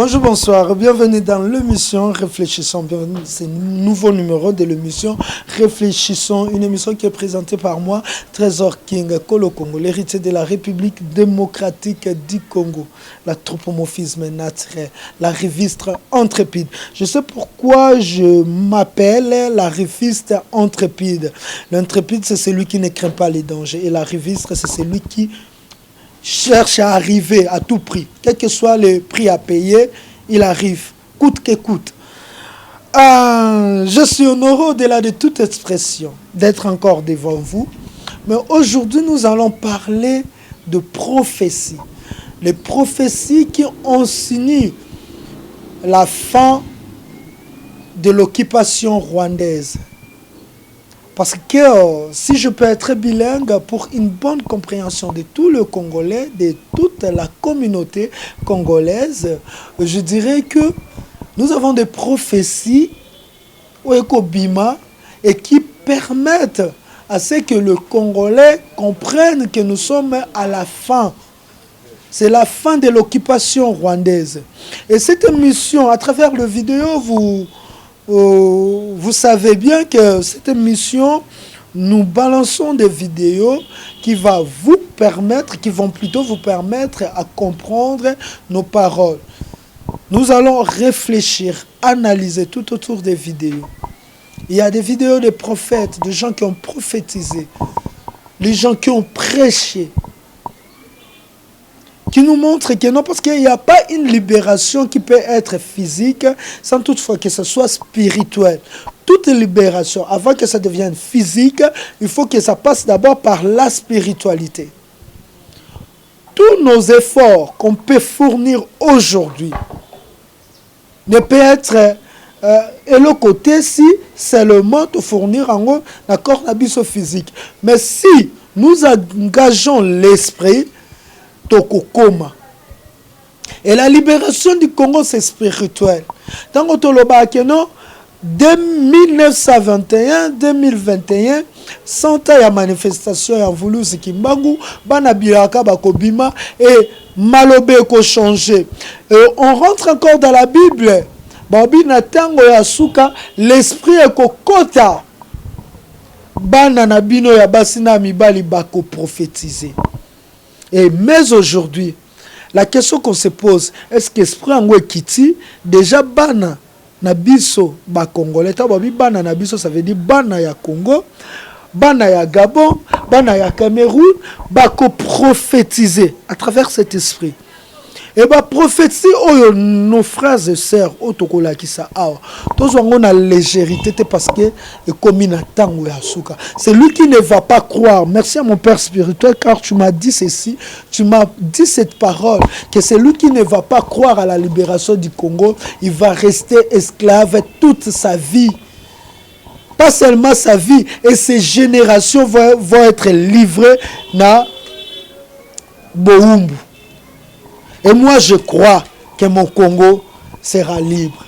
Bonjour, bonsoir, bienvenue dans l'émission Réfléchissons. C'est un nouveau numéro de l'émission Réfléchissons, une émission qui est présentée par moi, Trésor King, Kolo Congo, l'héritier de la République démocratique du Congo, l'anthropomorphisme naturel, la reviste intrépide. Je sais pourquoi je m'appelle la reviste intrépide. L'intrépide, c'est celui qui ne craint pas les dangers, et la reviste, c'est celui qui cherche à arriver à tout prix. Quel que soit le prix à payer, il arrive, coûte que coûte. Je suis honoré au-delà de toute expression d'être encore devant vous. Mais aujourd'hui, nous allons parler de prophéties. Les prophéties qui ont signé la fin de l'occupation rwandaise. Parce que si je peux être bilingue pour une bonne compréhension de tout le Congolais, de toute la communauté congolaise, je dirais que nous avons des prophéties et qui permettent à ce que le Congolais comprenne que nous sommes à la fin. C'est la fin de l'occupation rwandaise. Et cette émission, à travers la vidéo, vous savez bien que cette émission, nous balançons des vidéos qui vont plutôt vous permettre à comprendre nos paroles. Nous allons réfléchir, analyser tout autour des vidéos. Il y a des vidéos des prophètes, de gens qui ont prophétisé, les gens qui ont prêché, qui nous montre que non, parce qu'il n'y a pas une libération qui peut être physique sans toutefois que ce soit spirituel. Toute libération, avant que ça devienne physique, il faut que ça passe d'abord par la spiritualité. Tous nos efforts qu'on peut fournir aujourd'hui ne peut être et le côté si seulement de fournir en haut l'accord d'abysso physique. Mais si nous engageons l'esprit, et la libération du Congo, c'est spirituel. Dans dès 1921-2021, 100 ans de manifestation en voulu Kimbangu, Banabiraka Bakobima et Malobé ko changé. On rentre encore dans la Bible. Babi Natango Yasuka, l'esprit est kokota. Bana Nabino Yabasina Mibali Bako prophétiser. Et mais aujourd'hui, la question qu'on se pose, est-ce qu'esprit en Kiti déjà bana na biso ba congolais, bana na biso ça veut dire bana ya Congo, bana ya Gabon, bana ya Cameroun, bako prophétiser à travers cet esprit. Et bah prophétie oyo nos frères et sœurs otokola ki sa awa tous on a légèreté parce que comme na tango ya suka, c'est lui qui ne va pas croire. Merci à mon père spirituel car tu m'as dit ceci, tu m'as dit cette parole que c'est lui qui ne va pas croire à la libération du Congo, il va rester esclave toute sa vie. Pas seulement sa vie, et ses générations vont être livrées na Boumbu. Et moi, je crois que mon Congo sera libre.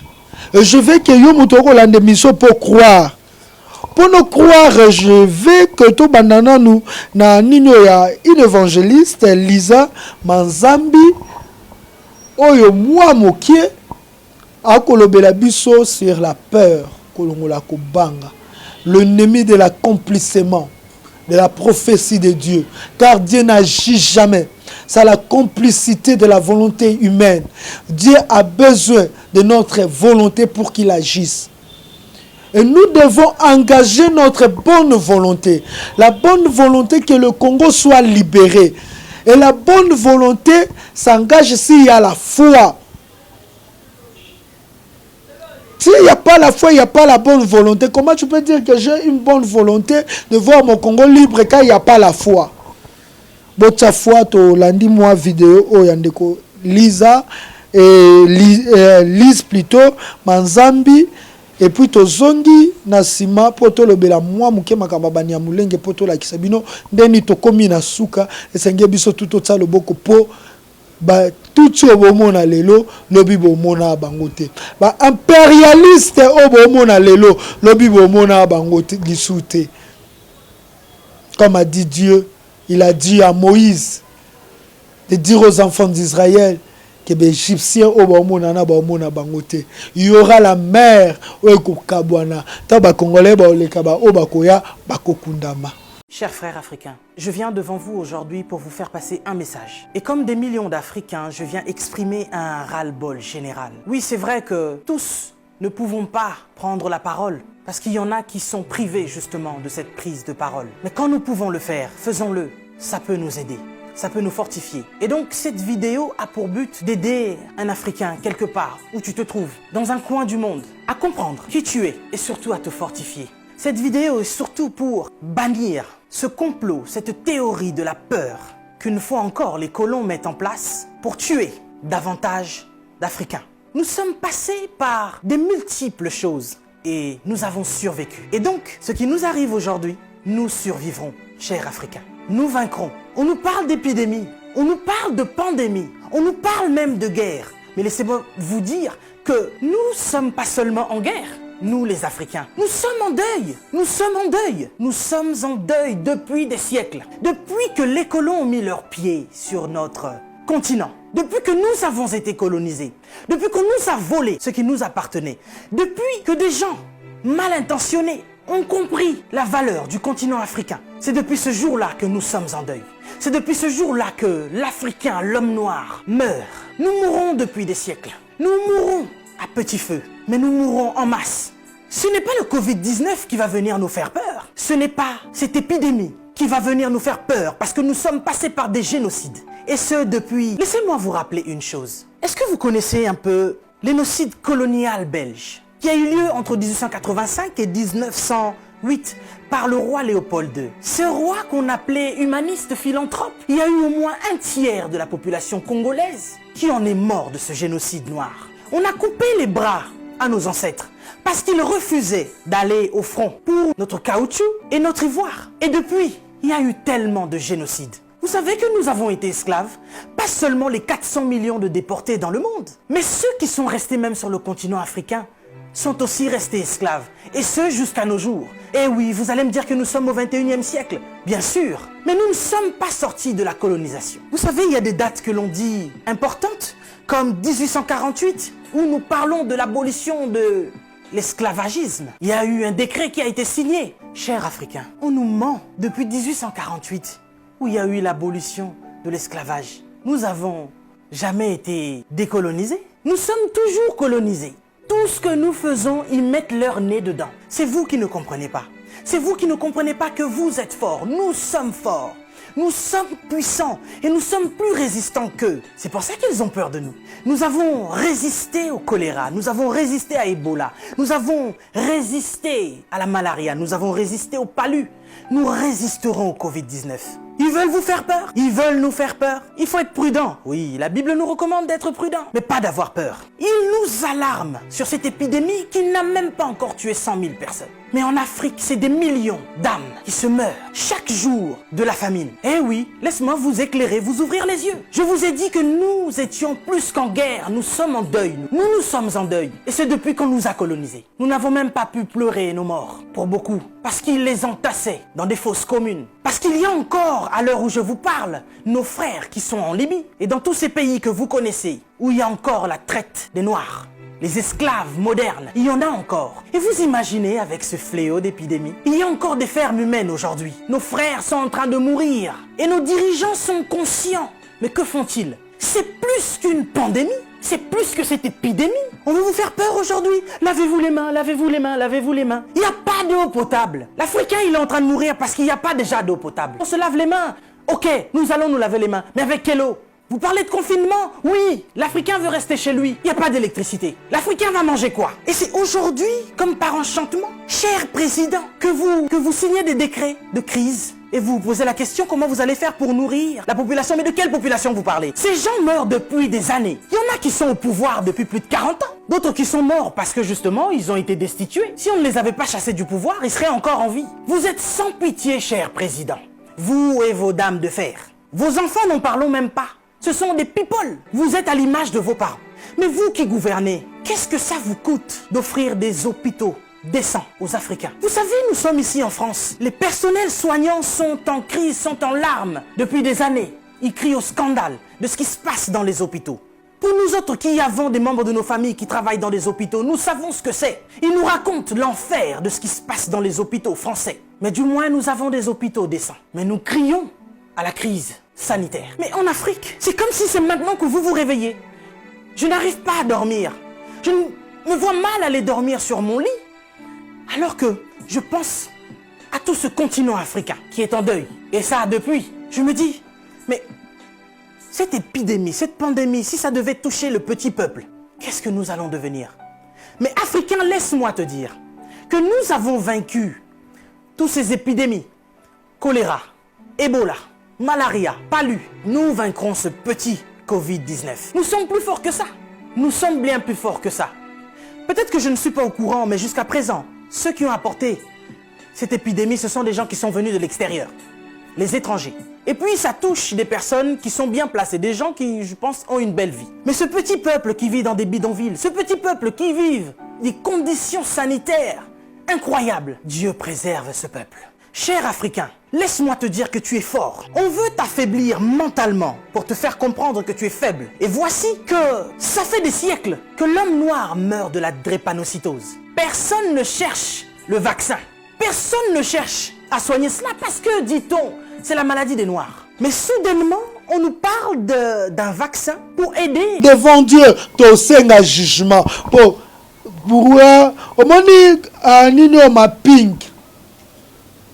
Et je veux que Yomutoko l'andémission pour croire. Pour nous croire, je veux que tout banana nous, na nino ya une évangéliste, Lisa Manzambi, oyo moi mokie, akolobela biso sur la peur, kolongola kobanga, l'ennemi de l'accomplissement, de la prophétie de Dieu. Car Dieu n'agit jamais. C'est la complicité de la volonté humaine. Dieu a besoin de notre volonté pour qu'il agisse. Et nous devons engager notre bonne volonté. La bonne volonté que le Congo soit libéré. Et la bonne volonté s'engage s'il y a la foi. S'il n'y a pas la foi, il n'y a pas la bonne volonté. Comment tu peux dire que j'ai une bonne volonté de voir mon Congo libre quand il n'y a pas la foi? Botsa foi to landi moi vidéo o yandeko Lisa et Lise plutôt Manzambi et puis to zongi nasima poto lobela moi muke makamba banya mulenge poto la kisabino ndeni to komi na suka esenge biso tout ça le boko po ba tout ce bomona lelo lobi bomona bangote ba impérialiste o bomona lelo lobi bomona bangote disute. Comme a dit Dieu, il a dit à Moïse de dire aux enfants d'Israël que les Égyptiens au bamonana bamona bangote. Il y aura la mer au kokabwana. Taba Congolais ba olekaba o bakoya bakokundama. Chers frères africains, je viens devant vous aujourd'hui pour vous faire passer un message. Et comme des millions d'Africains, je viens exprimer un ras-le-bol général. Oui, c'est vrai que tous ne pouvons pas prendre la parole, parce qu'il y en a qui sont privés justement de cette prise de parole. Mais quand nous pouvons le faire, faisons-le. Ça peut nous aider. Ça peut nous fortifier. Et donc cette vidéo a pour but d'aider un Africain quelque part où tu te trouves, dans un coin du monde, à comprendre qui tu es et surtout à te fortifier. Cette vidéo est surtout pour bannir ce complot, cette théorie de la peur qu'une fois encore les colons mettent en place pour tuer davantage d'Africains. Nous sommes passés par des multiples choses et nous avons survécu. Et donc, ce qui nous arrive aujourd'hui, nous survivrons, chers Africains. Nous vaincrons. On nous parle d'épidémie, on nous parle de pandémie, on nous parle même de guerre. Mais laissez-moi vous dire que nous ne sommes pas seulement en guerre, nous les Africains. Nous sommes en deuil, nous sommes en deuil. Nous sommes en deuil depuis des siècles. Depuis que les colons ont mis leurs pieds sur notre continent. Depuis que nous avons été colonisés. Depuis qu'on nous a volé ce qui nous appartenait. Depuis que des gens mal intentionnés ont compris la valeur du continent africain. C'est depuis ce jour-là que nous sommes en deuil. C'est depuis ce jour-là que l'Africain, l'homme noir, meurt. Nous mourrons depuis des siècles. Nous mourrons à petit feu, mais nous mourrons en masse. Ce n'est pas le Covid-19 qui va venir nous faire peur. Ce n'est pas cette épidémie qui va venir nous faire peur parce que nous sommes passés par des génocides. Et ce depuis... Laissez-moi vous rappeler une chose. Est-ce que vous connaissez un peu l'énocide colonial belge qui a eu lieu entre 1885 et 1908 par le roi Léopold II. Ce roi qu'on appelait humaniste philanthrope, il y a eu au moins un tiers de la population congolaise qui en est mort de ce génocide noir. On a coupé les bras à nos ancêtres parce qu'ils refusaient d'aller au front pour notre caoutchouc et notre ivoire. Et depuis, il y a eu tellement de génocides. Vous savez que nous avons été esclaves, pas seulement les 400 millions de déportés dans le monde, mais ceux qui sont restés même sur le continent africain sont aussi restés esclaves, et ce jusqu'à nos jours. Et oui, vous allez me dire que nous sommes au 21e siècle, bien sûr, mais nous ne sommes pas sortis de la colonisation. Vous savez, il y a des dates que l'on dit importantes, comme 1848, où nous parlons de l'abolition de l'esclavagisme. Il y a eu un décret qui a été signé. Chers Africains, on nous ment depuis 1848, où il y a eu l'abolition de l'esclavage. Nous n'avons jamais été décolonisés. Nous sommes toujours colonisés. Tout ce que nous faisons, ils mettent leur nez dedans. C'est vous qui ne comprenez pas. C'est vous qui ne comprenez pas que vous êtes forts. Nous sommes forts. Nous sommes puissants et nous sommes plus résistants qu'eux. C'est pour ça qu'ils ont peur de nous. Nous avons résisté au choléra, nous avons résisté à Ebola, nous avons résisté à la malaria, nous avons résisté au palu. Nous résisterons au Covid-19. Ils veulent vous faire peur. Ils veulent nous faire peur. Il faut être prudent. Oui, la Bible nous recommande d'être prudent, mais pas d'avoir peur. Ils nous alarment sur cette épidémie qui n'a même pas encore tué 100 000 personnes. Mais en Afrique, c'est des millions d'âmes qui se meurent chaque jour de la famine. Eh oui, laisse-moi vous éclairer, vous ouvrir les yeux. Je vous ai dit que nous étions plus qu'en guerre. Nous sommes en deuil. Nous sommes en deuil. Et c'est depuis qu'on nous a colonisés. Nous n'avons même pas pu pleurer nos morts, pour beaucoup, parce qu'ils les entassaient dans des fosses communes. Parce qu'il y a encore, à l'heure où je vous parle, nos frères qui sont en Libye et dans tous ces pays que vous connaissez, où il y a encore la traite des Noirs. Les esclaves modernes, il y en a encore. Et vous imaginez avec ce fléau d'épidémie, il y a encore des fermes humaines aujourd'hui. Nos frères sont en train de mourir et nos dirigeants sont conscients. Mais que font-ils? C'est plus qu'une pandémie, c'est plus que cette épidémie. On veut vous faire peur aujourd'hui. Lavez-vous les mains, lavez-vous les mains, lavez-vous les mains. Il n'y a pas d'eau potable. L'Africain, il est en train de mourir parce qu'il n'y a pas déjà d'eau potable. On se lave les mains. Ok, nous allons nous laver les mains. Mais avec quelle eau? Vous parlez de confinement? Oui, l'Africain veut rester chez lui. Il n'y a pas d'électricité. L'Africain va manger quoi? Et c'est aujourd'hui, comme par enchantement, cher président, que vous signez des décrets de crise. Et vous vous posez la question, comment vous allez faire pour nourrir la population? Mais de quelle population vous parlez? Ces gens meurent depuis des années. Il y en a qui sont au pouvoir depuis plus de 40 ans. D'autres qui sont morts parce que justement, ils ont été destitués. Si on ne les avait pas chassés du pouvoir, ils seraient encore en vie. Vous êtes sans pitié, cher président. Vous et vos dames de fer. Vos enfants, n'en parlons même pas. Ce sont des people. Vous êtes à l'image de vos parents. Mais vous qui gouvernez, qu'est-ce que ça vous coûte d'offrir des hôpitaux décents aux Africains? Vous savez, nous sommes ici en France. Les personnels soignants sont en crise, sont en larmes depuis des années. Ils crient au scandale de ce qui se passe dans les hôpitaux. Pour nous autres qui avons des membres de nos familles qui travaillent dans des hôpitaux, nous savons ce que c'est. Ils nous racontent l'enfer de ce qui se passe dans les hôpitaux français. Mais du moins, nous avons des hôpitaux décents. Mais nous crions à la crise sanitaire. Mais en Afrique, c'est comme si c'est maintenant que vous vous réveillez. Je n'arrive pas à dormir. Je me vois mal aller dormir sur mon lit. Alors que je pense à tout ce continent africain qui est en deuil. Et ça, depuis, je me dis, mais cette épidémie, cette pandémie, si ça devait toucher le petit peuple, qu'est-ce que nous allons devenir? Mais Africains, laisse-moi te dire que nous avons vaincu toutes ces épidémies. Choléra, Ebola, malaria, palu. Nous vaincrons ce petit Covid-19. Nous sommes plus forts que ça. Nous sommes bien plus forts que ça. Peut-être que je ne suis pas au courant, mais jusqu'à présent, ceux qui ont apporté cette épidémie, ce sont des gens qui sont venus de l'extérieur, les étrangers. Et puis ça touche des personnes qui sont bien placées, des gens qui, je pense, ont une belle vie. Mais ce petit peuple qui vit dans des bidonvilles, ce petit peuple qui vit des conditions sanitaires incroyables, Dieu préserve ce peuple. Cher Africain, laisse-moi te dire que tu es fort. On veut t'affaiblir mentalement pour te faire comprendre que tu es faible. Et voici que ça fait des siècles que l'homme noir meurt de la drépanocytose. Personne ne cherche le vaccin. Personne ne cherche à soigner cela parce que, dit-on, c'est la maladie des Noirs. Mais soudainement, on nous parle d'un vaccin pour aider. Devant Dieu, tu as un jugement. Pour au moment ma pink,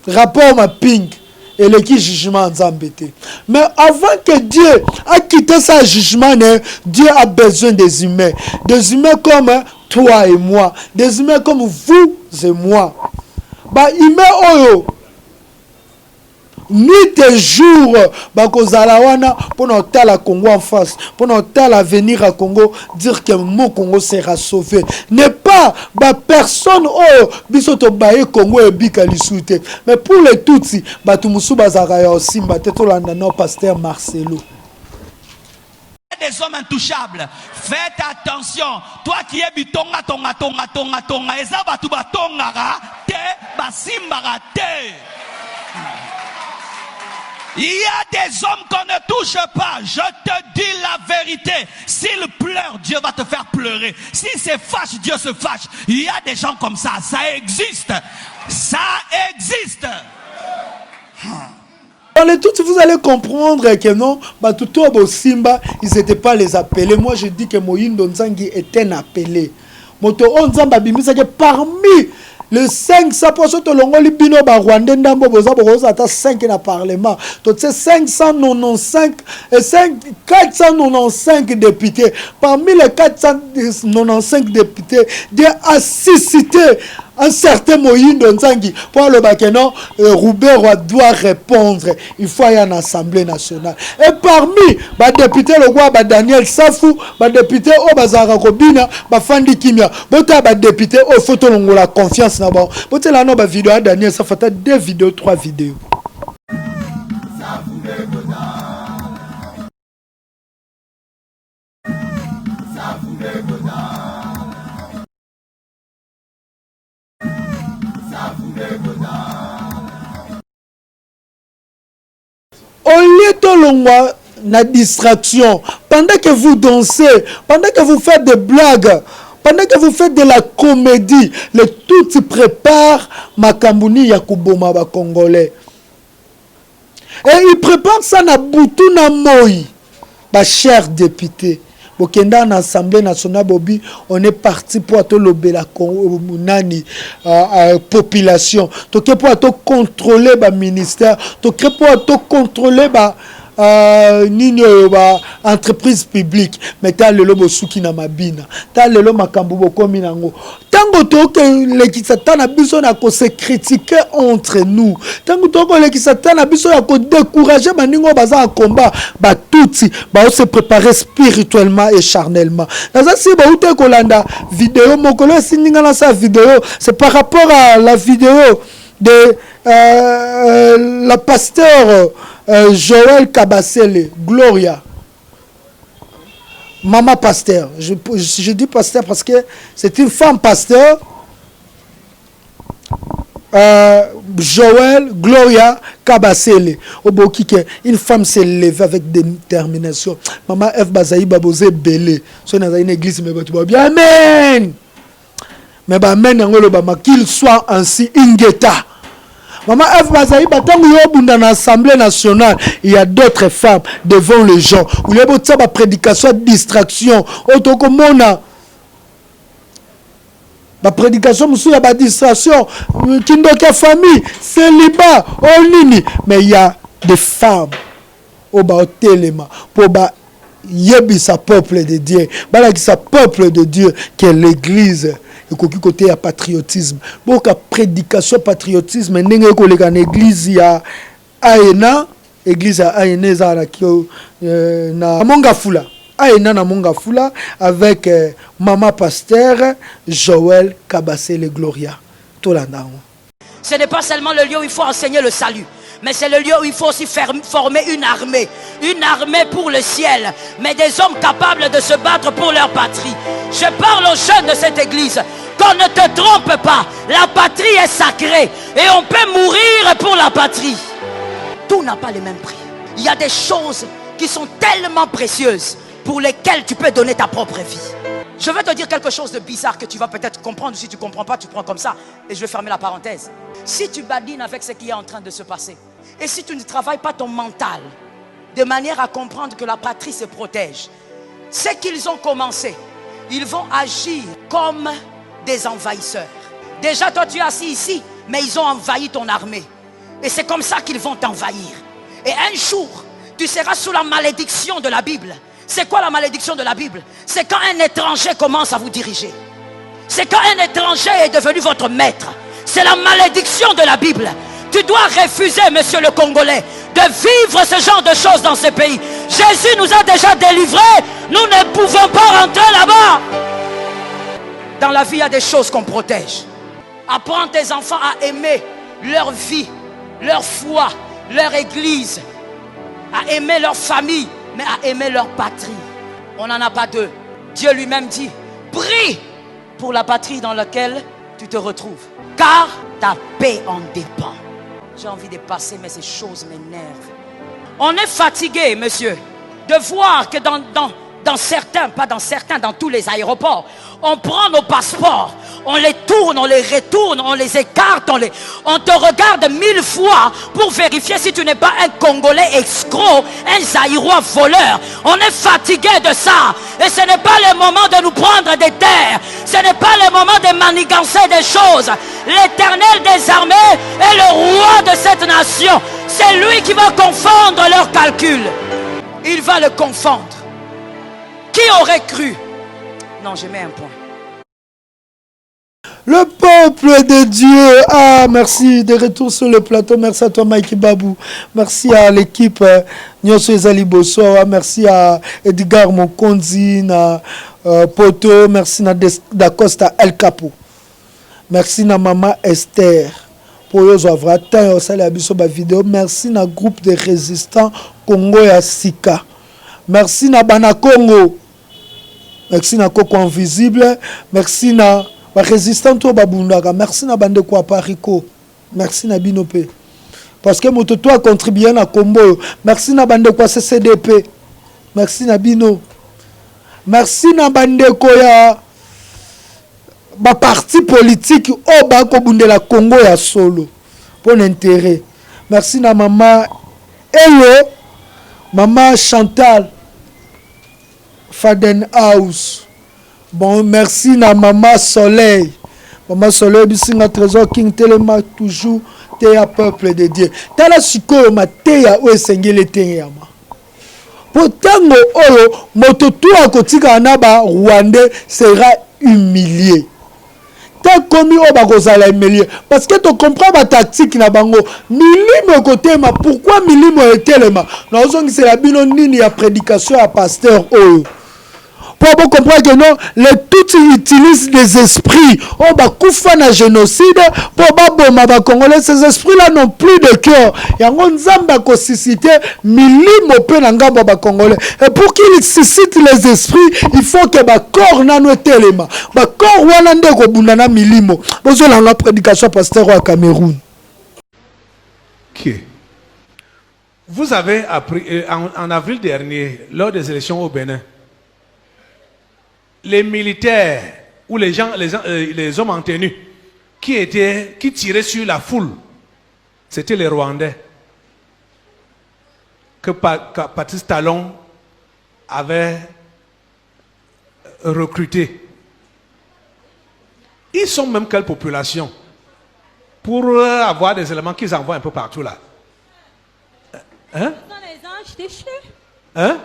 rapport ma pink, et le qui jugement en embêté. Mais avant que Dieu a quitté sa jugement, Dieu a besoin des humains. Des humains comme toi et moi. Des humains comme vous et moi. Bah, humain oyo. Nuit et jour, bakozalawana pour notre la Congo en face, pour notre l'avenir à Congo, dire que mon Congo sera sauvé. N'est pas personne oh bisoto baye Congo et bikalisute. Mais pour les Tutsi, batumusu bazaraya aussi bateto landano pasteur Marcelo. Des hommes intouchables. Faites attention. Toi qui es bitonga tonga tonga tonga tonga eza batu batongara te basimbara te. Il y a des hommes qu'on ne touche pas. Je te dis la vérité. S'il pleure, Dieu va te faire pleurer. S'il se fâche, Dieu se fâche. Il y a des gens comme ça. Ça existe. Ça existe. Dans les tout, vous allez comprendre que non, Batuto Simba, ils n'étaient pas les appelés. Moi, je dis que Moïndo Nzangi était un appelé. Moto Onzamba Bimisa, parmi le 500% de l'ongoli bino ba Rwanda ndambo boza boza ata 5 na parlement. Donc c'est 595 et 495 députés. Parmi les 495 députés, Dieu a suscité un certain Moïndo Nzangi pour le Bakeno, Roubert doit répondre. Il faut aller en Assemblée nationale. Et parmi les députés, le roi Daniel Safou, les députés au Bazara Robina, Fandi Kimia, les députés au photo la confiance. Bote la no ba vidéo à Daniel Safou, 2 vidéos, 3 vidéos. Au lieu de l'ongwa, la distraction, pendant que vous dansez, pendant que vous faites des blagues, pendant que vous faites de la comédie, le tout se prépare Makambouni Yakuboma ba Congolais. Et il prépare ça na Boutou na Moi, ba cher député. Bokenda en Assemblée nationale Bobi, on est parti pour tout la population. Donc pour tout contrôler ba ministère, donc pour tout contrôler ba entreprise publique. Mais t'as le lobo suki na mabina, t'as le lobo makambu bokomi nango. Tango to que l'équisatan a besoin de se critiquer entre nous. Tango to que l'équisatan a besoin de décourager maningo baza en combat, ba touti, ba se préparer spirituellement et charnellement. Dans ça si ba ute kolanda vidéo mokolo sininga na sa vidéo, c'est par rapport à la vidéo de la pasteur Joël Kabasele, Gloria. Maman pasteur. Je dis pasteur parce que c'est une femme pasteur. Joël Gloria Kabasele oboki ke une femme s'est levée avec détermination. Maman F Bazaï Babozé Belé. So na une église mais bato bien amen. Mais ba amen ngolo ba qu'il soit ainsi ingeta. Maman F Bazaï batango yo bunda na assemblée nationale, il y a d'autres femmes devant les gens. Ou les botsa ba prédication distraction. Otoko mona la prédication, il y a des distractions, kindoka famille, célibat, nini. Mais il y a des femmes au téléma pour sa peuple de Dieu. Sa peuple de Dieu qui est l'église. Et côté il patriotisme. Donc la prédication patriotisme, l'église il y a Aena, église à Aena na Mongafula. Aena na Mongafula avec Maman Pasteur Joël Kabasele Gloria. Ce n'est pas seulement le lieu où il faut enseigner le salut, mais c'est le lieu où il faut aussi former une armée pour le ciel, mais des hommes capables de se battre pour leur patrie. Je parle aux jeunes de cette église, qu'on ne te trompe pas, la patrie est sacrée et on peut mourir pour la patrie. Tout n'a pas le même prix. Il y a des choses qui sont tellement précieuses pour lesquelles tu peux donner ta propre vie. Je vais te dire quelque chose de bizarre que tu vas peut-être comprendre. Si tu ne comprends pas, tu prends comme ça. Et je vais fermer la parenthèse. Si tu badines avec ce qui est en train de se passer, et si tu ne travailles pas ton mental de manière à comprendre que la patrie se protège, c'est qu'ils ont commencé. Ils vont agir comme des envahisseurs. Déjà, toi, tu es assis ici, mais ils ont envahi ton armée. Et c'est comme ça qu'ils vont t'envahir. Et un jour, tu seras sous la malédiction de la Bible. C'est quoi la malédiction de la Bible? C'est quand un étranger commence à vous diriger. C'est quand un étranger est devenu votre maître. C'est la malédiction de la Bible. Tu dois refuser, monsieur le Congolais, de vivre ce genre de choses dans ce pays. Jésus nous a déjà délivrés. Nous ne pouvons pas rentrer là-bas. Dans la vie, il y a des choses qu'on protège. Apprends tes enfants à aimer leur vie, leur foi, leur église, à aimer leur famille, mais à aimer leur patrie. On n'en a pas deux. Dieu lui-même dit, prie pour la patrie dans laquelle tu te retrouves, car ta paix en dépend. J'ai envie de passer, mais ces choses m'énervent. On est fatigué, monsieur, de voir que dans certains, pas dans certains, dans tous les aéroports, on prend nos passeports, on les tourne, on les retourne, on les écarte, on te regarde 1000 fois pour vérifier si tu n'es pas un Congolais escroc, un Zaïrois voleur. On est fatigué de ça. Et ce n'est pas le moment de nous prendre des terres. Ce n'est pas le moment de manigancer des choses. L'Éternel des armées est le roi de cette nation. C'est lui qui va confondre leurs calculs. Il va le confondre. Qui aurait cru? Non, je mets un point. Le peuple de Dieu. Ah, merci. De retour sur le plateau. Merci à toi, Mikey Babou. Merci à l'équipe Nyonso Ezali Bosso. Merci à Edgar Mokonzi, na Poto. Merci à Dacosta El Capo. Merci à Maman Esther. Pour eux, vidéo. Merci à groupe de résistants Congo et Sika. Merci à Bana Congo. Merci à Coco Invisible. Merci à résistant to babundaka. Merci na bande kwa pariko. Merci na binope. Parce que moto toi contribué à combo. Merci na bande kwa CCDP. Merci na bino. Merci na bande ko ya ba parti politique o ba ko bundela Congo ya solo pour l'intérêt. Merci na maman Hello, maman Chantal Faden House. Bon, merci na Maman Soleil. Maman Soleil, bisinga trésor King Telema toujours teya peuple de Dieu. Tala sikoyo mateya o esengele teya ma. Potango oyo moto tu akotika na ba Rwandais sera humilié. Ta komi o ba kozala humilié parce que tu comprends ba tactique na bango. Milimo côté ma pourquoi milimo etelema? Na ozongi c'est la bino nini ya prédication à pasteur oyo. Pour vous comprendre que non, les tout utilisent des esprits. Oh, bah, koufa na génocide. Pour baboma ba Congolais, ces esprits-là n'ont plus de cœur. Yango nzamba ko susciter milimo pe na ngamba ba Congolais. Et pour qu'ils suscitent les esprits, il faut que ba corps nano telema. Ba corps wana ndeko bundana milimo. Bozo la prédication pasteur au Cameroun. Okay. Vous avez appris en avril dernier, lors des élections au Bénin, les militaires ou les hommes en tenue qui tiraient sur la foule, c'était les Rwandais que Patrice Talon avait recrutés. Ils sont même quelle population pour avoir des éléments qu'ils envoient un peu partout là? Hein? Ce sont les anges déchus. Hein?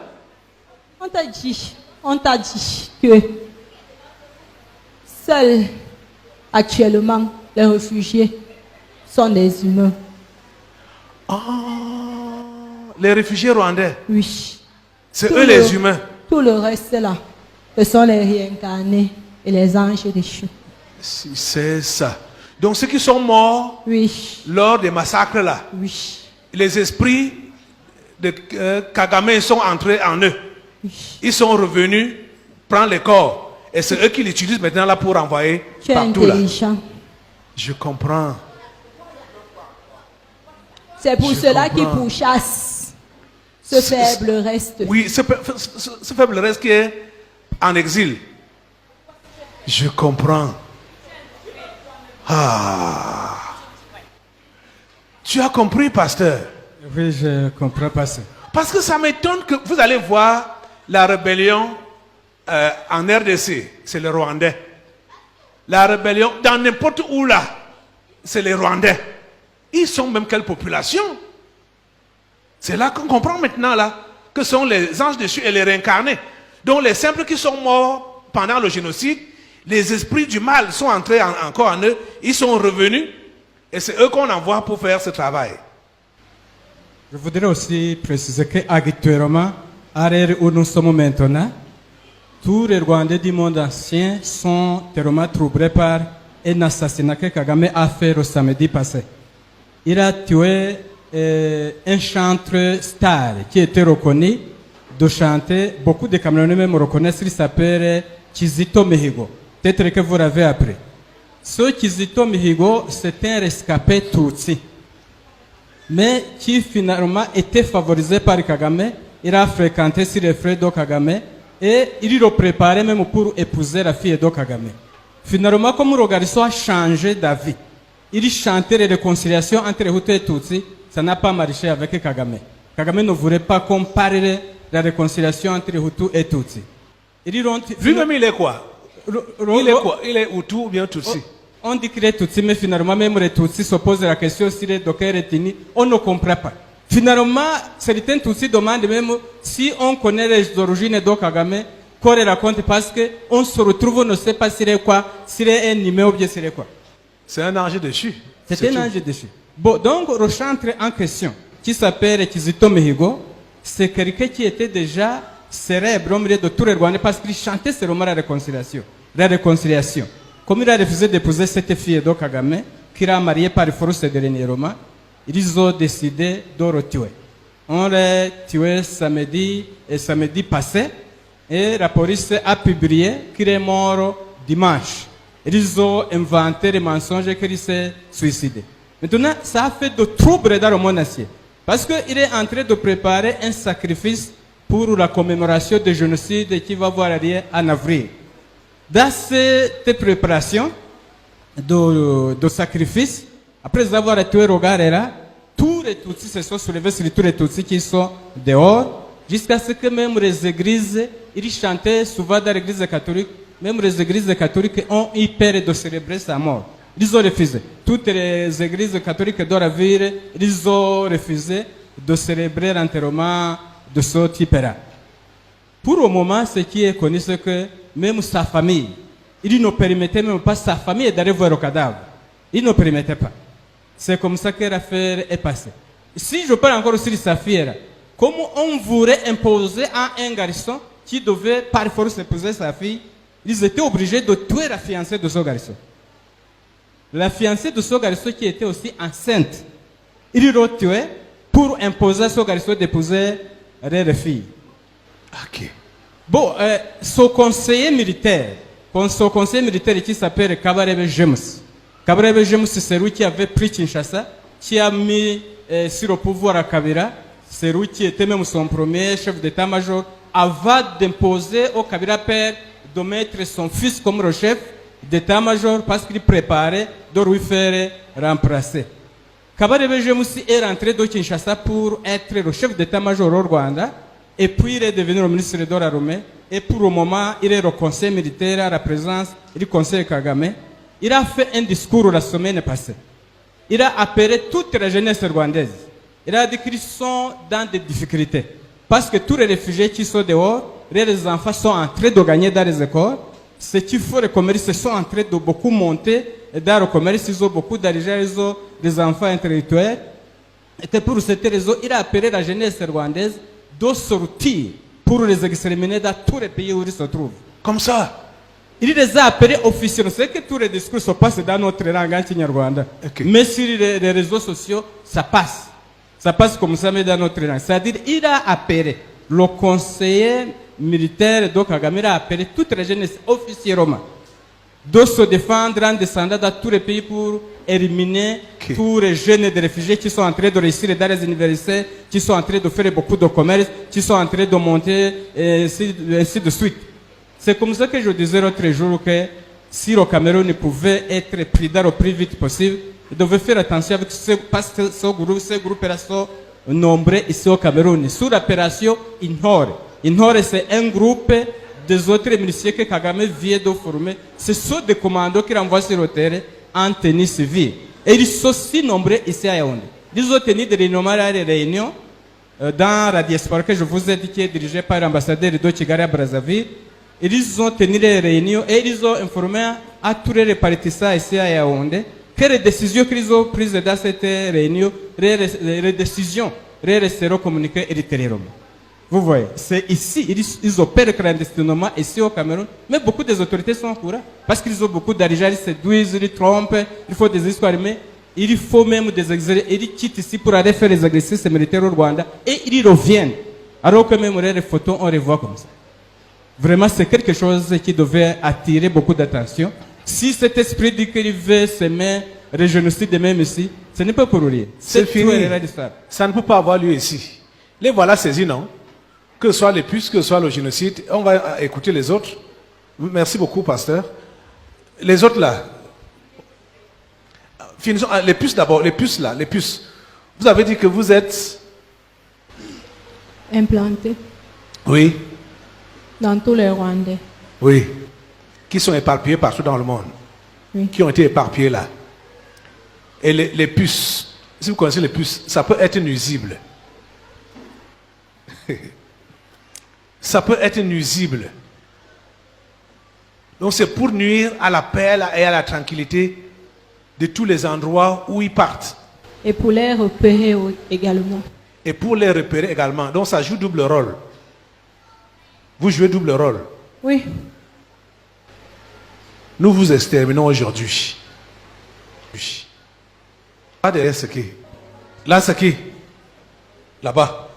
On t'a dit que seuls actuellement les réfugiés sont des humains. Ah, les réfugiés rwandais. Oui. C'est eux les humains. Tout le reste là, ce sont les réincarnés et les anges déchus. C'est ça. Donc ceux qui sont morts lors des massacres là, les esprits de Kagame sont entrés en eux. Ils sont revenus prendre les corps. Et c'est eux qui l'utilisent maintenant là pour envoyer partout là. Je comprends. C'est pour cela qu'ils pourchassent ce faible reste. Oui, ce faible reste qui est en exil. Je comprends. Ah. Tu as compris, pasteur? Oui, je comprends, pasteur. Parce que ça m'étonne que vous allez voir la rébellion en RDC, c'est les Rwandais. La rébellion dans n'importe où là, c'est les Rwandais. Ils sont même quelle population? C'est là qu'on comprend maintenant là que sont les anges déchus et les réincarnés. Donc les simples qui sont morts pendant le génocide, les esprits du mal sont entrés encore en eux, ils sont revenus et c'est eux qu'on envoie pour faire ce travail. Je voudrais aussi préciser qu'actuellement, à l'heure où nous sommes maintenant, tous les Rwandais du monde ancien sont tellement troublés par un assassinat que Kagame a fait le samedi passé. Il a tué un chanteur star qui était reconnu de chanter. Beaucoup de Camerounais même reconnaissent, il s'appelle Kizito Mihigo. Peut-être que vous l'avez appris. Ce Kizito Mihigo, c'est un rescapé Tutsi, mais qui finalement était favorisé par Kagame. Il a fréquenté sur les frères de Kagame et il le préparait même pour épouser la fille de Kagame. Finalement, comme le garçon a changé d'avis, il chantait les réconciliations entre Hutu et Tutsi, ça n'a pas marché avec Kagame. Kagame ne voulait pas comparer la réconciliation entre Hutu et Tutsi. Lui-même, il est quoi? Il est quoi? Il est Hutu ou bien Tutsi? On dit qu'il est Tutsi, mais finalement, même les Tutsis se posent la question si les Docker est Tini, on ne comprend pas. Finalement, certains Tutsis demandent même si on connaît les origines de Kagame, qu'on les raconte parce qu'on se retrouve, on ne sait pas s'il est quoi, s'il est un numéro ou bien s'il est quoi. C'est un ange déchu. C'est un ange déchu. Bon, donc, le chanteur en question, qui s'appelle Kizito Mihigo, c'est quelqu'un qui était déjà célèbre au milieu de tous les Rwandais parce qu'il chantait seulement la réconciliation. La réconciliation. Comme il a refusé d'épouser cette fille de Kagame, qu'il a mariée par force dernièrement, ils ont décidé de le tuer. On l'a tué samedi passé et la police a publié qu'il est mort dimanche. Ils ont inventé les mensonges qu'il s'est suicidé. Maintenant, ça a fait de troubles dans le monde entier. Parce qu'il est en train de préparer un sacrifice pour la commémoration du génocide qui va avoir lieu en avril. Dans cette préparation de sacrifice, après avoir tué Rogarera, tous les Tutsis se sont soulevés sur tous les Tutsis qui sont dehors, jusqu'à ce que même les églises, ils chantaient souvent dans l'église catholique, même les églises catholiques ont eu peur de célébrer sa mort. Ils ont refusé. Toutes les églises catholiques de la ville, ils ont refusé de célébrer l'enterrement de ce type-là. Pour le moment, ce qui est connu, c'est que même sa famille, il ne permettait même pas sa famille d'aller voir le cadavre. Il ne permettait pas. C'est comme ça que l'affaire est passée. Si je parle encore sur sa fille, comment on voudrait imposer à un garçon qui devait par force épouser sa fille, ils étaient obligés de tuer la fiancée de ce garçon. La fiancée de ce garçon qui était aussi enceinte, ils l'ont tué pour imposer à ce garçon d'épouser leur fille. Ok. Bon, son conseiller militaire qui s'appelle Kabarebe James. Kabarebe James, c'est lui qui avait pris Kinshasa, qui a mis sur le pouvoir à Kabila. C'est lui qui était même son premier chef d'état-major, avant d'imposer au Kabila père de mettre son fils comme le chef d'état-major parce qu'il préparait de lui faire remplacer. Kabarebe James est rentré de Kinshasa pour être le chef d'état-major au Rwanda, et puis il est devenu le ministre de l'armée, et pour le moment, il est le conseil militaire à la présence du conseil Kagame. Il a fait un discours la semaine passée. Il a appelé toute la jeunesse rwandaise. Il a dit qu'ils sont dans des difficultés. Parce que tous les réfugiés qui sont dehors, les enfants sont en train de gagner dans les écoles. Ceux qui font le commerce sont en train de beaucoup monter dans le commerce. Ils ont beaucoup d'argent, ils ont des enfants intellectuels. Et pour cette raison, il a appelé la jeunesse rwandaise de sortir pour les exterminer dans tous les pays où ils se trouvent. Comme ça. Il les a appelés officiellement. C'est que tous les discours se passent dans notre langue anti-nyarwanda. Okay. Mais sur les réseaux sociaux, ça passe. Ça passe comme ça, mais dans notre langue. C'est-à-dire, il a appelé le conseiller militaire de Kagame, il a appelé toute la jeunesse officiellement de se défendre en descendant dans tous les pays pour éliminer tous les jeunes des réfugiés qui sont en train de réussir dans les universités, qui sont en train de faire beaucoup de commerce, qui sont en train de monter, et ainsi de suite. C'est comme ça que je disais l'autre jour que si le Cameroun pouvait être pris dans le plus vite possible, il devait faire attention avec parce que ces groupes-là sont nombreux ici au Cameroun. Sous l'opération Inhore. Inhore, c'est un groupe des autres miliciens que Kagame vient de former. Ce sont des commandos qui renvoient sur le terrain en tenue civile. Et ils sont si nombreux ici à Yaoundé. Ils ont tenu des réunions dans la diaspora que je vous ai dit qui est dirigée par l'ambassadeur de Kigali à Brazzaville. Ils ont tenu des réunions et ils ont informé à tous les partisans ici à Yaoundé que les décisions qu'ils ont prises dans cette réunion, les décisions seront communiquées ultérieurement. Vous voyez, c'est ici, ils opèrent clandestinement ici au Cameroun, mais beaucoup des autorités sont au courant, parce qu'ils ont beaucoup d'argent, ils séduisent, ils trompent, il faut des histoires, mais il faut même des exilés, ils quittent ici pour aller faire les exercices militaires au Rwanda, et ils reviennent, alors que même les photos, on les voit comme ça. Vraiment, c'est quelque chose qui devait attirer beaucoup d'attention. Si cet esprit dit qu'il veut s'aimer, le génocide de même ici, ce n'est pas pour rien. C'est fini. Ça ne peut pas avoir lieu ici. Les voilà saisis, non? Que ce soit les puces, que ce soit le génocide, on va écouter les autres. Merci beaucoup, pasteur. Les autres là. Finissons. Les puces d'abord, les puces là, les puces. Vous avez dit que vous êtes implantés. Oui. Dans tous les Rwandais. Oui. Qui sont éparpillés partout dans le monde. Oui. Qui ont été éparpillés là. Et les puces, si vous connaissez les puces, ça peut être nuisible. Ça peut être nuisible. Donc c'est pour nuire à la paix et à la tranquillité de tous les endroits où ils partent. Et pour les repérer également. Et pour les repérer également. Donc ça joue double rôle. Vous jouez double rôle. Oui. Nous vous exterminons aujourd'hui. Là derrière c'est qui? Là c'est qui? Là-bas.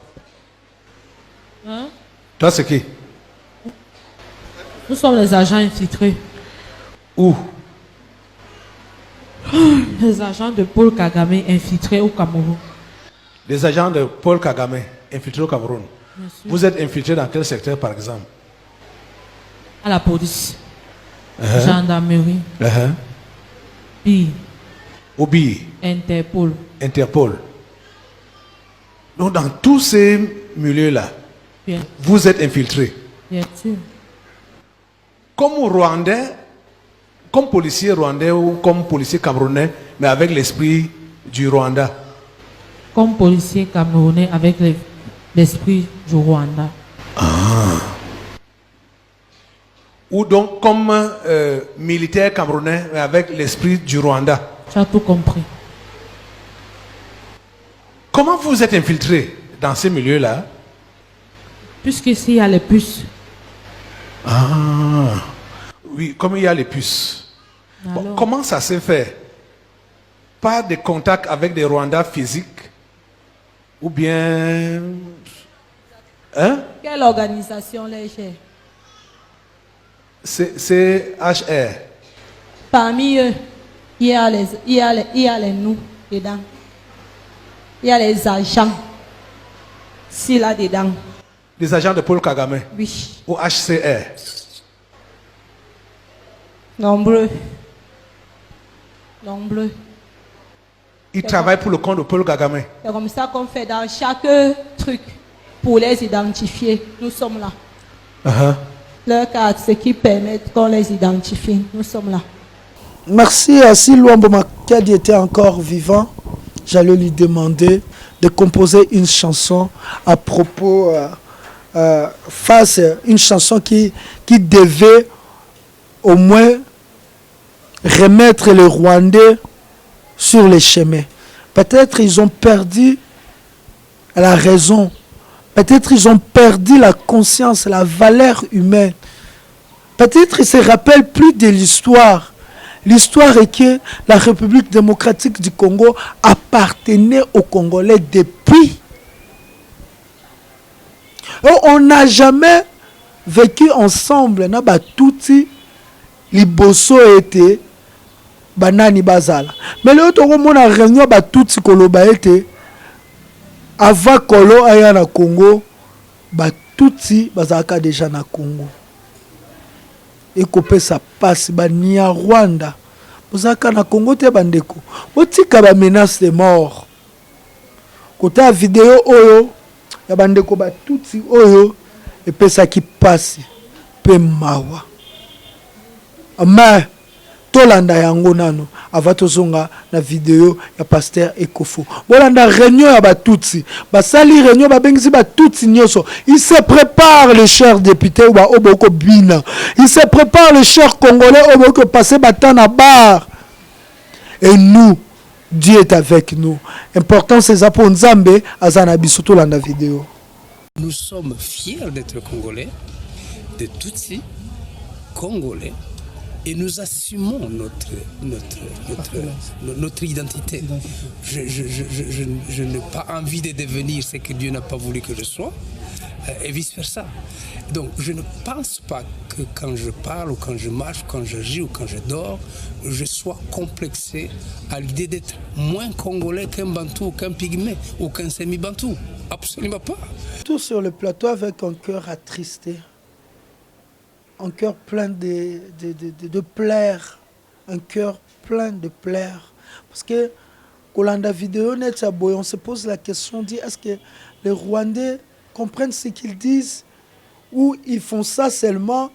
Hein? Toi c'est qui? Nous sommes les agents infiltrés. Où? Les agents de Paul Kagame infiltrés au Cameroun. Les agents de Paul Kagame infiltrés au Cameroun. Vous êtes infiltrés dans quel secteur par exemple? À la police. Gendarmerie. BI. Au BI. Interpol. Interpol. Donc dans tous ces milieux-là, Bien. vous êtes infiltrés. Bien sûr. Comme Rwandais, comme policier rwandais ou comme policier camerounais, mais avec l'esprit du Rwanda. Comme policier camerounais avec l'esprit du Rwanda. Ou donc comme militaire camerounais, mais avec l'esprit du Rwanda. Tu as tout compris. Comment vous êtes infiltré dans ces milieux-là? Puisqu'ici il y a les puces Ah, oui, comme il y a les puces. Bon, comment ça s'est fait? Pas de contact avec des Rwandais physiques? Ou bien... Hein? Quelle organisation les chers? C'est HR. Parmi eux, il y a les nous dedans. Il y a les agents. Si là-dedans. Les agents de Paul Kagame? Oui. Ou HCR? Nombreux. Nombreux. Ils travaillent pour le compte de Paul Kagame? C'est comme ça qu'on fait dans chaque truc pour les identifier. Nous sommes là. Leur carte, ce qui permet qu'on les identifie. Nous sommes là. Merci à Silouambo Makadi était encore vivant. J'allais lui demander de composer une chanson à propos, une chanson qui devait au moins remettre les Rwandais sur les chemins. Peut-être ils ont perdu la raison. Peut-être ils ont perdu la conscience, la valeur humaine. Peut-être ils ne se rappellent plus de l'histoire. L'histoire est que la République démocratique du Congo appartenait aux Congolais depuis. Et on n'a jamais vécu ensemble. Na batuti liboso ete banani bazala. Mais le autre on a réunion batuti koloba ete avant kolo aya na Congo batuti bazalaka déjà na Congo. Et que ça passe bani à Rwanda. Bozaka na Congo te bandeko. Botika ba menace de mort. Côté la vidéo oyo ya bandeko batuti oyo et pesa qui passe pe mawa. Mais tolanda yango nano avant tozonga na vidéo ya pasteur Ekofo. Bolanda réunion ya batuti. Basali réunion ba bengisi batuti nyoso. Il se prépare les chers députés ou ba oboko bina. Il se prépare les chers congolais oboko passer batana bar. Et nous, Dieu est avec nous. Important c'est ça pour Nzambe azana biso tolanda vidéo. Nous sommes fiers d'être congolais, de Tutsi, congolais. Et nous assumons notre identité. Je n'ai pas envie de devenir ce que Dieu n'a pas voulu que je sois, et vice-versa. Donc je ne pense pas que quand je parle, ou quand je marche, quand j'agis, ou quand je dors, je sois complexé à l'idée d'être moins congolais qu'un bantou, ou qu'un pygmée, ou qu'un semi-bantou. Absolument pas. Tout sur le plateau avec un cœur attristé. Un cœur plein de pleurs, un cœur plein de pleurs. Parce que quand on a vidéo, on se pose la question, dit est-ce que les Rwandais comprennent ce qu'ils disent ou ils font ça seulement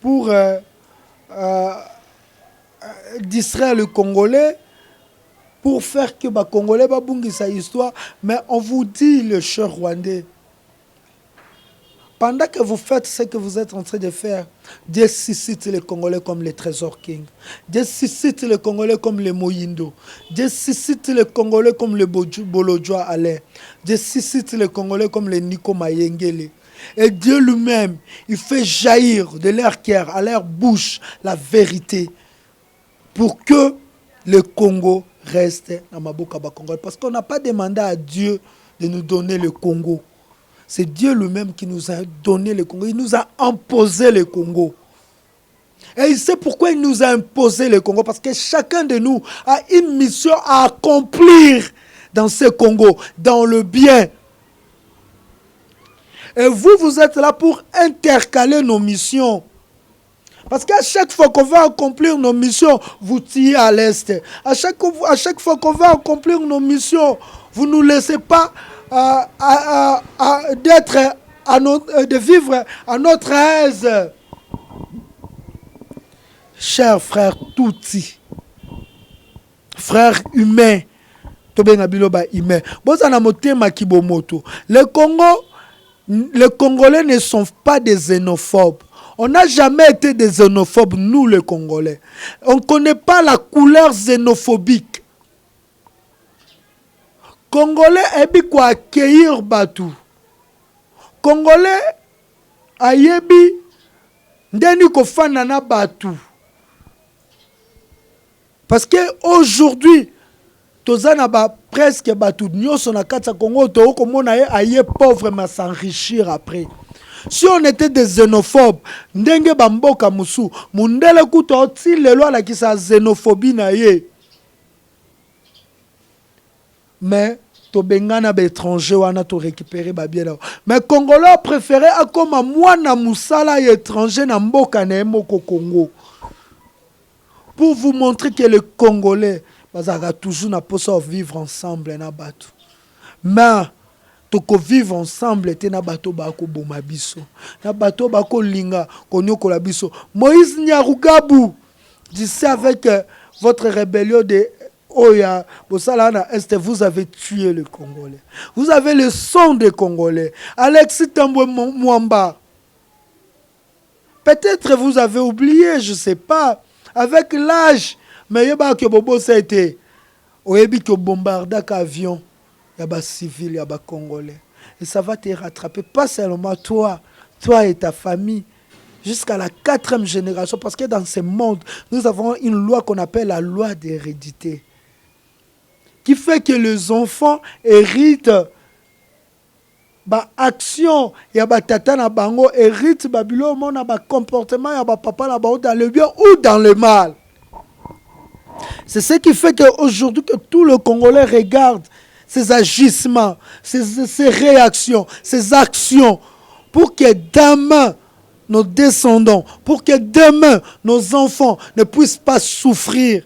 pour distraire le Congolais, pour faire que les Congolais babungi sa histoire. Mais on vous dit, le cher Rwandais, pendant que vous faites ce que vous êtes en train de faire, Dieu suscite les Congolais comme les Trésor King. Dieu suscite les Congolais comme les Moyindo. Dieu suscite les Congolais comme les Bolodjoa Alain. Dieu suscite les Congolais comme les Nico Mayengele. Et Dieu lui-même, il fait jaillir de leur cœur, à leur bouche, la vérité. Pour que le Congo reste dans Maboka Congolais. Parce qu'on n'a pas demandé à Dieu de nous donner le Congo. C'est Dieu lui-même qui nous a donné le Congo. Il nous a imposé le Congo. Et il sait pourquoi il nous a imposé le Congo. Parce que chacun de nous a une mission à accomplir dans ce Congo, dans le bien. Et vous, vous êtes là pour intercaler nos missions. Parce qu'à chaque fois qu'on va accomplir nos missions, vous tirez à l'est. À chaque fois qu'on va accomplir nos missions, vous ne nous laissez pas de vivre à notre aise. Chers frères Tutsi, frères humains, les Congolais ne sont pas des xénophobes. On n'a jamais été des xénophobes, nous les Congolais. On ne connaît pas la couleur xénophobique. Congolais ebi ko accueillir Batu. Congolais ayebi ndeni kofanda na batu. Parce que aujourd'hui tozana ba presque batu nyoso na kati ya Congo to komona ye aye pauvre mais s'enrichir après. Si on était des xénophobes, ndenge bamboka musu, mundele kuto oti lelo ala kisa xénophobie na ye. Mais to bengana ba étranger wana to récupérer ba bien là. Mais Congolais préféré akoma mwana musala étranger na mboka na moko Congo. Pour vous montrer que les Congolais bazaka toujours na posa vivre ensemble na bato. Mais toko vivre ensemble te na bato bako boma biso. Na bato bako linga konyokola biso. Moïse Nyarugabou disait avec votre rébellion de Oya, Bosalana Est, vous avez tué le Congolais. Vous avez le sang des Congolais. Alexis Tambwe Mwamba. Peut-être vous avez oublié, je ne sais pas. Avec l'âge, mais il y a que Bobo ça a été. Au début que bombarda avion, il y a des civils, il y a des Congolais. Et ça va te rattraper, pas seulement toi et ta famille, jusqu'à la 4e génération. Parce que dans ce monde, nous avons une loi qu'on appelle la loi d'hérédité. Qui fait que les enfants héritent ba action, il y a ba tata na bango hérite Babylone, on a ba comportement, il y a ba papa na bango dans le bien ou dans le mal. C'est ce qui fait qu'aujourd'hui que tout le Congolais regarde ces agissements, ces réactions, ces actions, pour que demain nos descendants, pour que demain nos enfants ne puissent pas souffrir.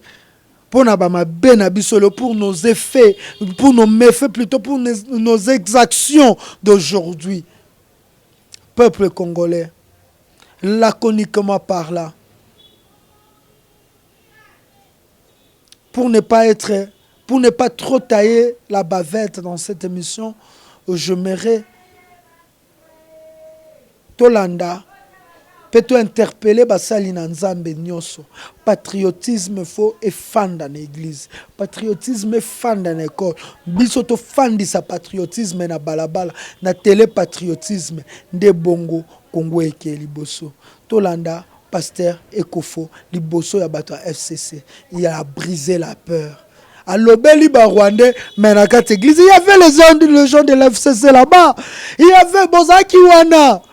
Pour nos effets, pour nos méfaits, plutôt pour nos exactions d'aujourd'hui. Peuple congolais, laconiquement par là, pour ne pas trop tailler la bavette dans cette émission, je m'aimerais Tolanda peut interpeller basali na nzambe nyoso. Patriotisme faut efanda na église. Patriotisme efanda na école. Biso to fandi sa patriotisme na balabala na télé patriotisme nde bongo Congo eke liboso. Tolanda pasteur Ekofo liboso ya bato FCC. Il a brisé la peur. À l'Obéli Rwandais, mais dans cette église, il y avait les gens de l'FCC là-bas. Il y avait Bozaki Wana.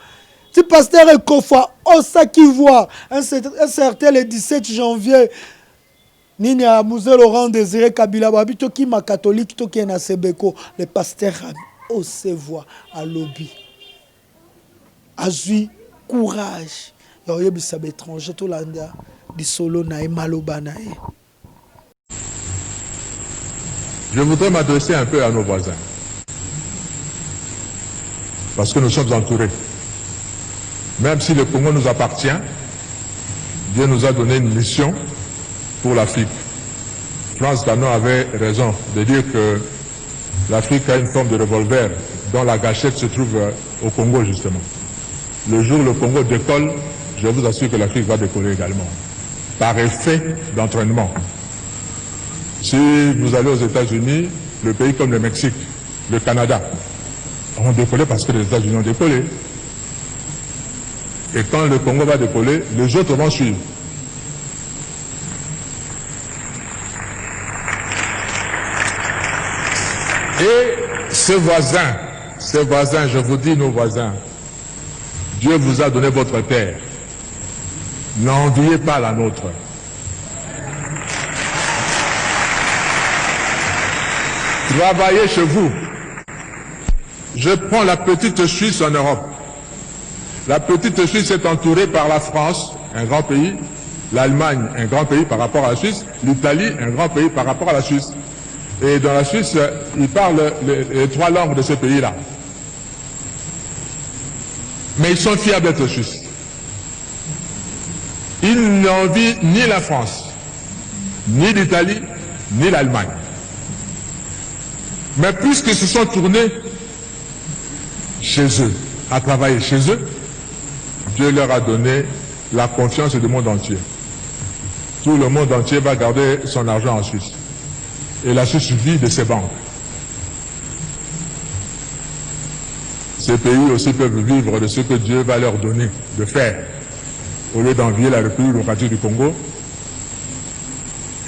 Si pasteur Ekofo Osaki voit un certain le 17 janvier, Nini a Mouzé Laurent Désiré Kabila, Babito qui ma catholique, to qui na Sebeko, le pasteur Ose voit à lobby. Azui courage. Yoye bisab étranger to landa di solo na maloba na e. Je voudrais m'adresser un peu à nos voisins. Parce que nous sommes entourés. Même si le Congo nous appartient, Dieu nous a donné une mission pour l'Afrique. France Fanon avait raison de dire que l'Afrique a une forme de revolver dont la gâchette se trouve au Congo justement. Le jour où le Congo décolle, je vous assure que l'Afrique va décoller également. Par effet d'entraînement. Si vous allez aux États-Unis, le pays comme le Mexique, le Canada, ont décollé parce que les États-Unis ont décollé. Et quand le Congo va décoller, les autres vont suivre. Et ces voisins, je vous dis nos voisins, Dieu vous a donné votre terre. N'enviez pas la nôtre. Travaillez chez vous. Je prends la petite Suisse en Europe. La petite Suisse est entourée par la France, un grand pays, l'Allemagne, un grand pays par rapport à la Suisse, l'Italie, un grand pays par rapport à la Suisse. Et dans la Suisse, ils parlent les 3 langues de ce pays-là. Mais ils sont fiers d'être Suisses. Ils n'envient ni la France, ni l'Italie, ni l'Allemagne. Mais puisqu'ils se sont tournés chez eux, à travailler chez eux, Dieu leur a donné la confiance du monde entier. Tout le monde entier va garder son argent en Suisse. Et la Suisse vit de ses banques. Ces pays aussi peuvent vivre de ce que Dieu va leur donner de faire. au lieu d'envier la République démocratique du Congo,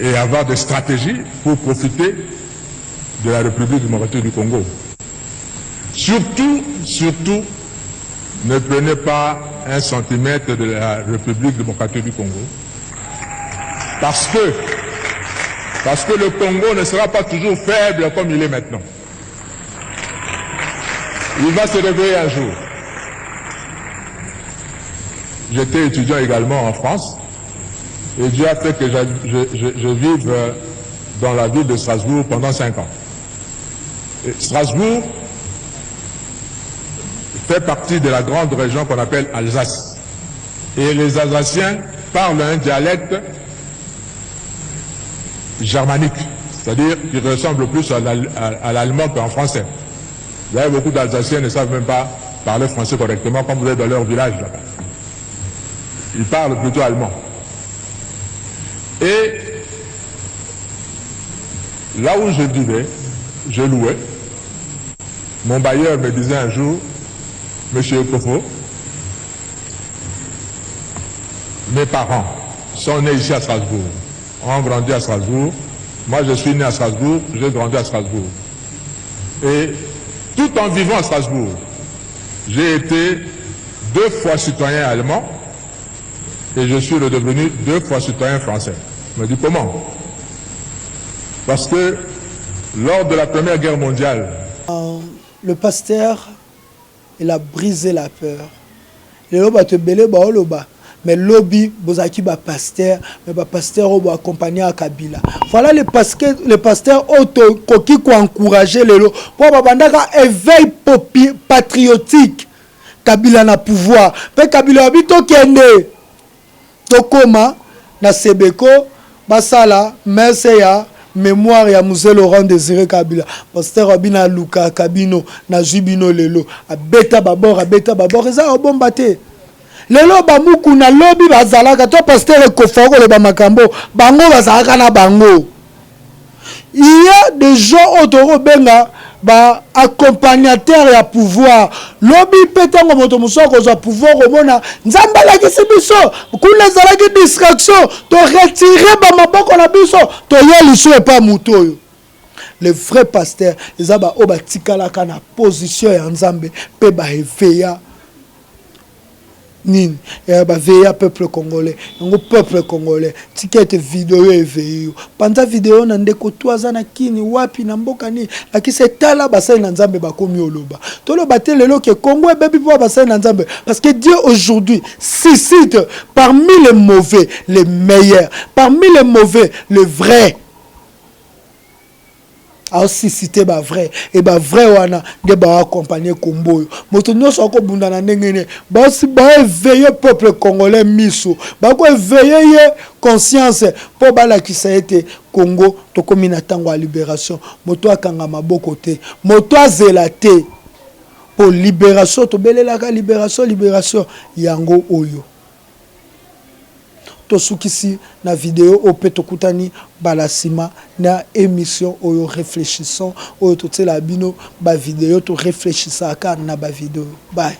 et avoir des stratégies pour profiter de la République démocratique du Congo. Surtout, ne prenez pas 1 centimètre de la République démocratique du Congo. Parce que le Congo ne sera pas toujours faible comme il est maintenant. Il va se réveiller un jour. J'étais étudiant également en France, et Dieu a fait que je vive dans la ville de Strasbourg pendant 5 ans. Et Strasbourg fait partie de la grande région qu'on appelle Alsace. Et les Alsaciens parlent un dialecte germanique, c'est-à-dire qui ressemble plus à l'allemand qu'en français. Vous avez beaucoup d'Alsaciens qui ne savent même pas parler français correctement, comme vous êtes dans leur village là-bas. Ils parlent plutôt allemand. Et là où je vivais, je louais. Mon bailleur me disait un jour, Monsieur Kofo, mes parents sont nés ici à Strasbourg, ont grandi à Strasbourg. Moi, je suis né à Strasbourg, j'ai grandi à Strasbourg. Et tout en vivant à Strasbourg, j'ai été 2 fois citoyen allemand et je suis redevenu 2 fois citoyen français. Je me dis comment? Parce que lors de la Première Guerre mondiale, le pasteur, il a brisé la peur. Le loba te belé ba oloba, mais lobby bozaki ba pasteur, mais ba pasteur obo accompagné à Kabila. Voilà les pasteurs auto koki ko encourager les lo pour ba bandaka éveil patriotique. Kabila na pouvoir. Pe Kabila habito kende. Tokoma na Sebeko basala merceya mémoire ya Mzee Laurent Désiré Kabila. Pasteur Abina Luka Kabino na Jubino lelo. Abeta babor eza obombate. Lelo bamuku na lobby bazalaka to pasteur Kofako le bamakambo bango bazalaka na bango. Il y a des gens autour benga ba accompagnateur ya pouvoir. Lobby petango moto musoko za pouvoir omona nzambala kisibiso kule zalaki distraction to retirer ba maboko na biso to yeliso e pa mutoyo. Les vrais pasteurs ils aba oba tikalaka na position ya nzambe pe ba éveilla nini ya ba veilla peuple congolais ngo peuple congolais tikete vidéo éveillé panda vidéo na ndeko toaza na kini wapi na mboka ni akise tala basai na nzambe bakomi oloba tolo batelelo ke Congo e bebi po basai na nzambe parce que Dieu aujourd'hui suscite parmi les mauvais les meilleurs, parmi les mauvais le vrai. aussi cité ba vrai et ba vrai wana de ba accompagner komboyo moto nyonso ko bunda na ndengene ba aussi ba éveiller peuple congolais miso ba ko éveiller conscience pour ba la kisete Congo to komi na tango ya libération moto akanga maboko te moto azela te pour libération to belelaka libération yango oyo tosukisi na vidéo opeto kutani balasima na émission oyo réfléchissons oyo totela bino ba vidéo to réfléchissaka na ba vidéo bye.